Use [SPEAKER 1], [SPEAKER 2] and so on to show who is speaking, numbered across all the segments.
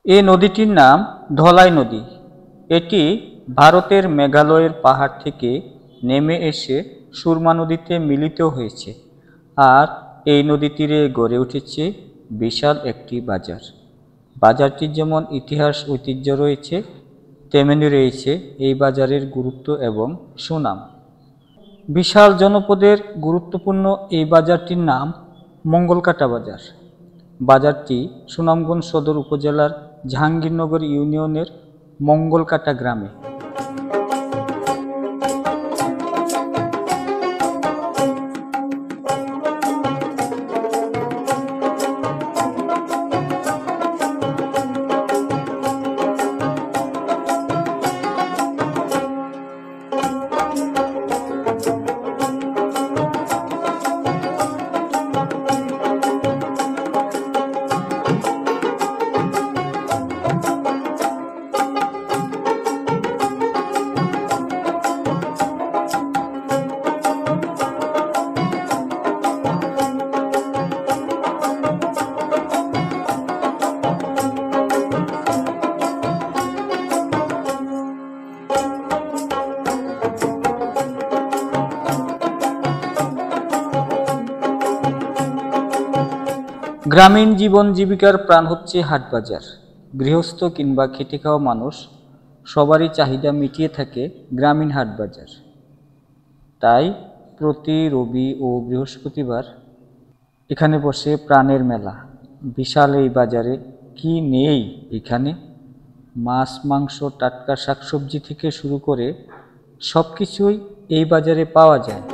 [SPEAKER 1] এই নদীটির নাম ধলাই নদী। এটি ভারতের মেঘালয়ের পাহাড় থেকে নেমে এসে সুরমা নদীতে মিলিত হয়েছে। আর এই নদী তীরে গড়ে উঠেছে বিশাল একটি বাজার। বাজারটির যেমন ইতিহাস ঐতিহ্য রয়েছে, তেমনি রয়েছে এই বাজারের গুরুত্ব এবং সুনাম। বিশাল জনপদের গুরুত্বপূর্ণ এই বাজারটির নাম মঙ্গলকাটা বাজার। বাজারটি সুনামগঞ্জ সদর উপজেলার জাহাঙ্গীরনগর ইউনিয়নের মঙ্গলকাটা গ্রামে। গ্রামীণ জীবন জীবিকার প্রাণ হচ্ছে হাটবাজার। গৃহস্থ কিংবা খেটে খাওয়া মানুষ সবারই চাহিদা মিটিয়ে থাকে গ্রামীণ হাটবাজার। তাই প্রতি রবি ও বৃহস্পতিবার এখানে বসে প্রাণের মেলা। বিশাল এই বাজারে কি নেই এখানে? মাছ, মাংস, টাটকা শাকসবজি থেকে শুরু করে সব কিছুই এই বাজারে পাওয়া যায়।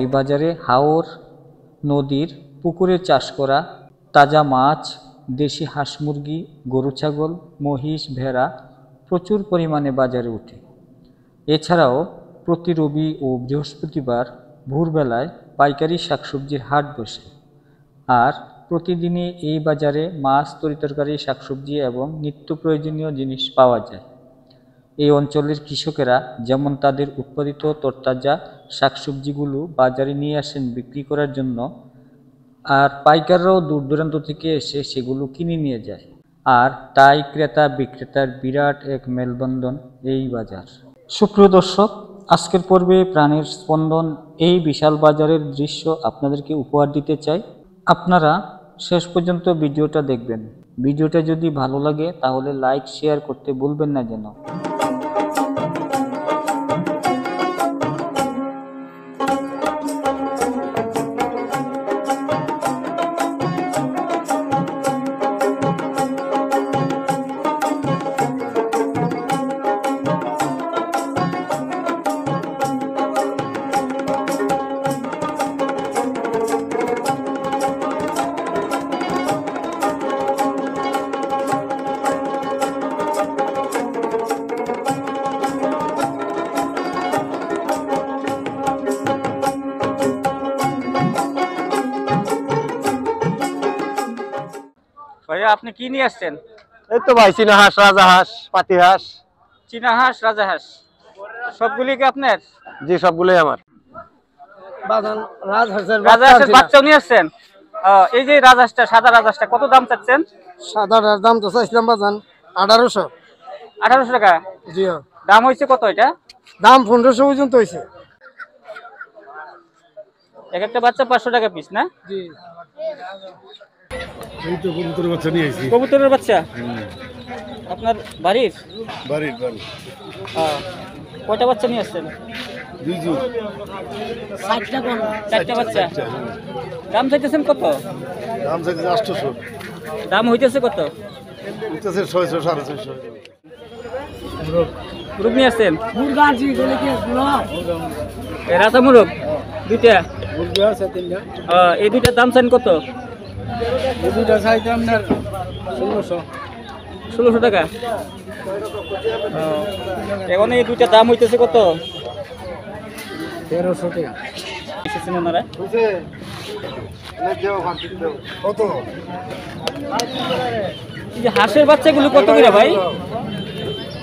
[SPEAKER 1] এই বাজারে হাওর নদীর পুকুরে চাষ করা তাজা মাছ, দেশি হাঁস মুরগি, গরু ছাগল, মহিষ, ভেড়া প্রচুর পরিমাণে বাজারে ওঠে। এছাড়াও প্রতি রবি ও বৃহস্পতিবার ভোরবেলায় পাইকারি শাকসবজির হাট বসে। আর প্রতিদিনই এই বাজারে মাছ, তরিতরকারি, শাকসবজি এবং নিত্য প্রয়োজনীয় জিনিস পাওয়া যায়। এই অঞ্চলের কৃষকেরা যেমন তাদের উৎপাদিত তরতাজা শাকসবজিগুলো বাজারে নিয়ে আসেন বিক্রি করার জন্য, আর পাইকাররাও দূর দূরান্ত থেকে এসে সেগুলো কিনে নিয়ে যায়। আর তাই ক্রেতা বিক্রেতার বিরাট এক মেলবন্ধন এই বাজার। সুপ্রিয় দর্শক, আজকের পর্বে প্রাণের স্পন্দন এই বিশাল বাজারের দৃশ্য আপনাদেরকে উপহার দিতে চাই। আপনারা শেষ পর্যন্ত ভিডিওটা দেখবেন। ভিডিওটা যদি ভালো লাগে তাহলে লাইক শেয়ার করতে ভুলবেন না যেন। ভাইয়া, আপনি কি নিয়ে আসছেন?
[SPEAKER 2] এই তো ভাই চীনা হাঁস, রাজা হাঁস, পাতি হাঁস।
[SPEAKER 1] চীনা হাঁস, রাজা হাঁস সবগুলি কি আপনার?
[SPEAKER 2] জি, সবগুলোই আমার।
[SPEAKER 1] রাজা হাঁসের বাচ্চাও নিয়ে আসছেন? এই যে রাজহাঁসটা, সাদা রাজহাঁসটা কত দাম চাচ্ছেন?
[SPEAKER 3] সাদাটার দাম তো চাইছিলাম বাজান 1800।
[SPEAKER 1] 1800 টাকা
[SPEAKER 3] জি,
[SPEAKER 1] দাম হয়েছে। কত এটা
[SPEAKER 3] দাম 1500 পর্যন্ত হয়েছে।
[SPEAKER 1] এক একটা বাচ্চা 500 টাকা পিস না?
[SPEAKER 3] জি,
[SPEAKER 4] এই তো কবুতরের বাচ্চা নিয়ে আইছি।
[SPEAKER 1] কবুতরের বাচ্চা আপনার বাড়ির?
[SPEAKER 4] বাড়ির বাড়ি
[SPEAKER 1] কয়টা বাচ্চা নিয়ে আসছেন?
[SPEAKER 4] 2 জন।
[SPEAKER 1] 4টা বাচ্চা। দাম চাইতেছেন কত?
[SPEAKER 4] দাম চাইছে 800।
[SPEAKER 1] দাম হইতেছে কত?
[SPEAKER 4] উঠতেছে 600 650।
[SPEAKER 1] মুরগ নিয়ে আসছেন? রাজা মুরগ দুইটা। এই দুইটার দাম চান কত? 1600 টাকা। এখন এই দুইটা দাম হইতেছে কত?
[SPEAKER 3] 1300 টাকা।
[SPEAKER 1] এসেছেন ওনারা?
[SPEAKER 4] কত?
[SPEAKER 1] এই যে হাঁসের বাচ্চাগুলো কত করে ভাই?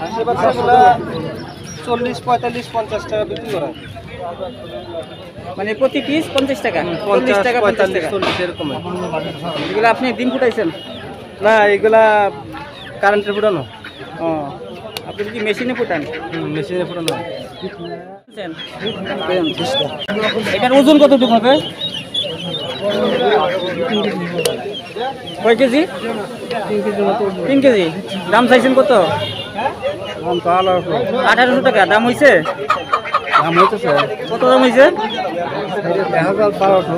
[SPEAKER 3] হাঁসের বাচ্চাগুলো 40 45 50 টাকা বিক্রি করা।
[SPEAKER 1] মানে প্রতি পিস 50 টাকা? 40 টাকা 50 টাকা
[SPEAKER 3] 40 এরকম।
[SPEAKER 1] এগুলো আপনি ডিম ফুটাইছেন?
[SPEAKER 3] না, এগুলা কারেন্টের ফুটানো।
[SPEAKER 1] আপনি কি মেশিনে ফুটান?
[SPEAKER 3] মেশিনে ফুটানো।
[SPEAKER 1] এটার ওজন কতটুকু হবে? কয় কেজি? 3 কেজি। দাম চাইছেন কত? 1800 টাকা দাম হয়েছে?
[SPEAKER 3] দাম হইতেছে
[SPEAKER 1] কত দাম হয়েছে?
[SPEAKER 3] 1200।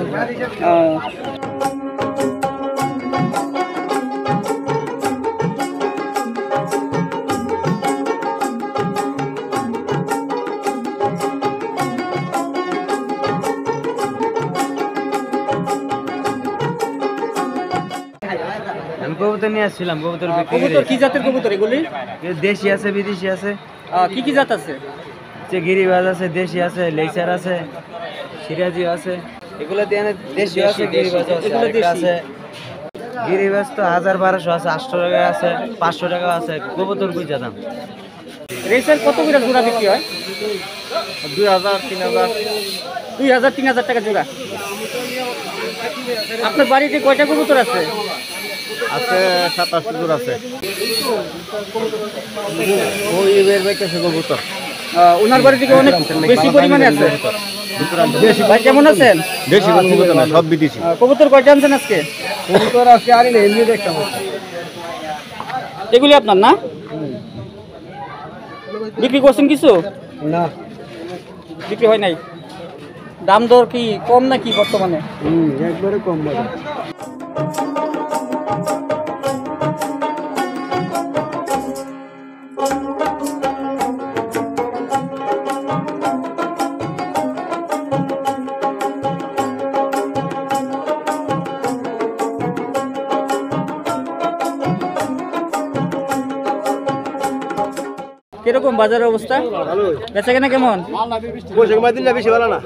[SPEAKER 5] আমি কবুতর নিয়ে আসছিলাম, কবুতর বিক্রি করে।
[SPEAKER 1] কবুতর কি জাতের কবুতর এগুলি?
[SPEAKER 5] দেশি আছে, বিদেশি আছে।
[SPEAKER 1] কি কি জাত আছে?
[SPEAKER 5] যে গিরিবাজ আছে, দেশি আছে, লেইসার আছে, সিরাজি আছে। এগুলো দিয়ে দেশি আছে, গিরিবাজ আছে।
[SPEAKER 1] এগুলো
[SPEAKER 5] আরেকটা
[SPEAKER 1] দেশি।
[SPEAKER 5] আছে গিরিবাজ তো 1200 আছে, 800 টাকা আছে, 500 টাকা আছে। কবুতর বুঝা দাম।
[SPEAKER 1] রেসার কত করে জোড়া বিক্রি হয়?
[SPEAKER 2] 2000 3000।
[SPEAKER 1] 2000 3000 টাকা জোড়া। আপনার বাড়িতে কয়টা কবুতর আছে?
[SPEAKER 2] আছে 27 জন আছে।
[SPEAKER 5] ওই বের বাইতেছে কবুতর।
[SPEAKER 1] ওনার বাড়ি থেকে অনেক বেশি পরিমাণে আছে। ভাই কেমন আছেন?
[SPEAKER 2] দেশি কবুতর না, সব বিদেশি।
[SPEAKER 1] কবুতর কয়টা আনছেন আজকে?
[SPEAKER 3] কবুতর আজকে আনি না, এমনি দেখতাম।
[SPEAKER 1] এগুলি আপনার না? বিক্রি করছেন কিছু?
[SPEAKER 3] না,
[SPEAKER 1] বিক্রি হয় নাই। দাম দর কি কম নাকি বর্তমানে?
[SPEAKER 3] একবারে কম বাজার।
[SPEAKER 1] কিরকম বাজারের অবস্থা? বেচা কেনা কেমন?
[SPEAKER 2] বৈশাখ মাস দিনটা বেশি ভালো না।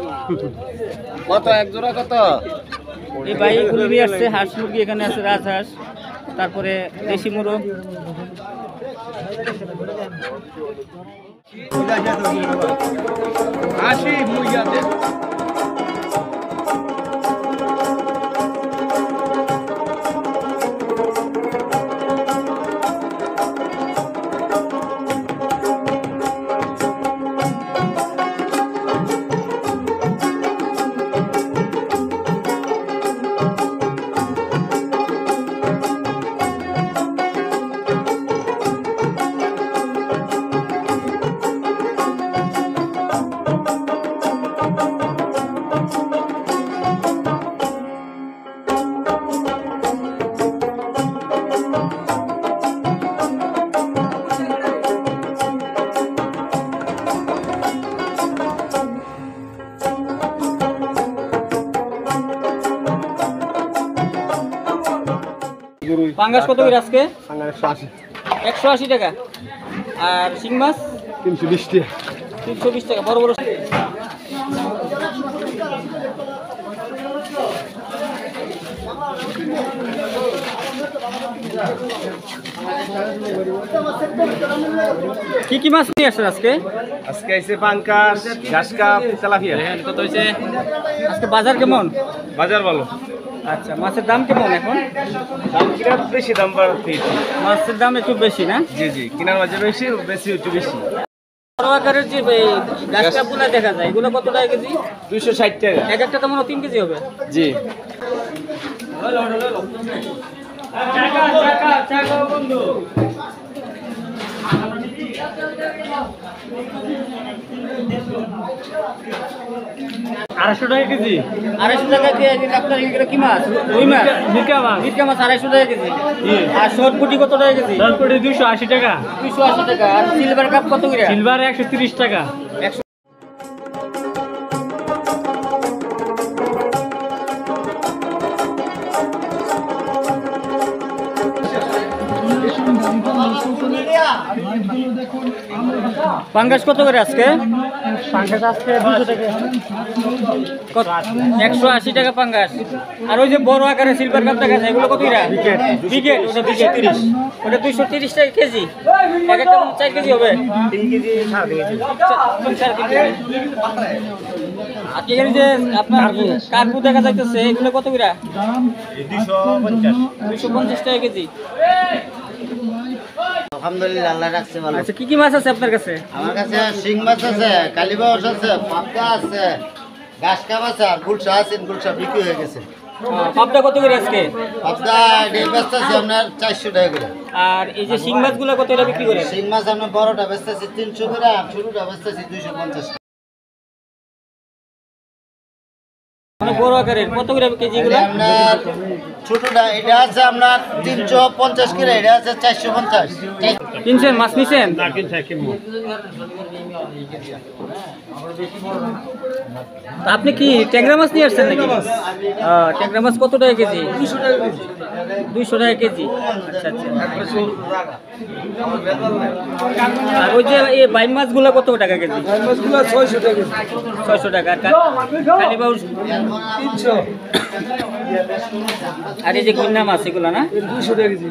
[SPEAKER 2] কত এক জোড়া কত?
[SPEAKER 1] এই ভাই গুলো নিয়ে আসছে হাঁস মুরগি, এখানে আছে রাজহাঁস, তারপরে দেশি মুরগ। পাঙ্গাস কত করে আজকে?
[SPEAKER 2] 180।
[SPEAKER 1] 180 টাকা। আর শিং মাছ
[SPEAKER 2] 320 টাকা।
[SPEAKER 1] 320 টাকা। বড় বড় কি কি মাছ নিয়ে আসছেন আজকে?
[SPEAKER 2] আজকে আইছে পাঙ্কাশ, ঘাস কাপ, তেলাপিয়া।
[SPEAKER 1] কত হয়েছে আজকে? বাজার কেমন?
[SPEAKER 2] বাজার ভালো।
[SPEAKER 1] আচ্ছা, মাছের দাম কেমন এখন?
[SPEAKER 2] দাম কিনা বেশি, দাম বাড়তি।
[SPEAKER 1] মাছের দাম একটু বেশি না?
[SPEAKER 2] জি জি, কিনার মাঝে বেশি, বেশি একটু বেশি।
[SPEAKER 1] বড় আকারের যে গাছ কাপগুলো দেখা যায়, এগুলো কত টাকা কেজি?
[SPEAKER 2] 260 টাকা।
[SPEAKER 1] এক একটা তো মনে হয় 3 কেজি হবে।
[SPEAKER 2] জি।
[SPEAKER 1] আড়াইশো টাকা কেজি। 250 টাকা কেজি। আপনার এগুলো কি মাছ? রুই মাছ, মিরকা মাছ। মিরকা মাছ 250 টাকা কেজি। আর সরপুটি কত টাকা কেজি?
[SPEAKER 5] সরপুটি 280 টাকা।
[SPEAKER 1] 280 টাকা। আর সিলভার কাপ কত করে?
[SPEAKER 5] সিলভার 130 টাকা।
[SPEAKER 1] পাঙ্গাস কত করে আজকে?
[SPEAKER 5] পাঙ্গাস আজকে 200 টাকা।
[SPEAKER 1] 180 টাকা পাঙ্গাস। আর ওই যে বড় আকারে সিলভার কাপ দেখা যায়, এগুলো কত করে? বিকেট। ওটা 230। ওটা 230 টাকা কেজি। এক একটা 4 কেজি হবে।
[SPEAKER 2] 3 কেজি, 3.5 কেজি।
[SPEAKER 1] 3.5 কেজি। আর এখানে যে আপনার কার্পু দেখা যাইতেছে, এগুলো কত করে?
[SPEAKER 2] 250।
[SPEAKER 1] 250 টাকা কেজি।
[SPEAKER 3] আলহামদুলিল্লাহ, আল্লাহ রাখছে ভালো।
[SPEAKER 1] আচ্ছা, কি কি মাছ আছে আপনার কাছে?
[SPEAKER 3] আমার কাছে শিং মাছ আছে, কালীবাউস আছে, পাবদা আছে, ঘাস কাপ আছে, আর গুলশা আছে। গুলশা বিক্রি হয়ে গেছে।
[SPEAKER 1] পাবদা কত করে আজকে?
[SPEAKER 3] পাবদা ব্যস্ত আছে আপনার 400 টাকা করে।
[SPEAKER 1] আর এই যে শিং মাছগুলো কত করে বিক্রি করে?
[SPEAKER 3] শিং মাছ আপনার বড়টা ব্যস্ত আছে 300 করে, আর ছোটটা ব্যস্ত আছে 250।
[SPEAKER 1] মানে বড় আকারের কত করে কেজি এগুলো?
[SPEAKER 3] আপনার ছোটটা এটা আছে আপনার 350 করে, এটা আছে 450।
[SPEAKER 1] কিনছেন মাছ নিছেন? তা আপনি কি ট্যাংরা মাছ নিয়ে আসছেন নাকি? ট্যাংরা মাছ কত টাকা কেজি? 200 টাকা কেজি। আচ্ছা আচ্ছা। আর ওই যে এই বাইম মাছগুলো কত টাকা কেজি?
[SPEAKER 3] 600 টাকা।
[SPEAKER 1] 600 টাকা। আর কালীবাউস
[SPEAKER 3] 300।
[SPEAKER 1] আর এই যে গুন্না মাছ এগুলো না?
[SPEAKER 3] 200 টাকা কেজি।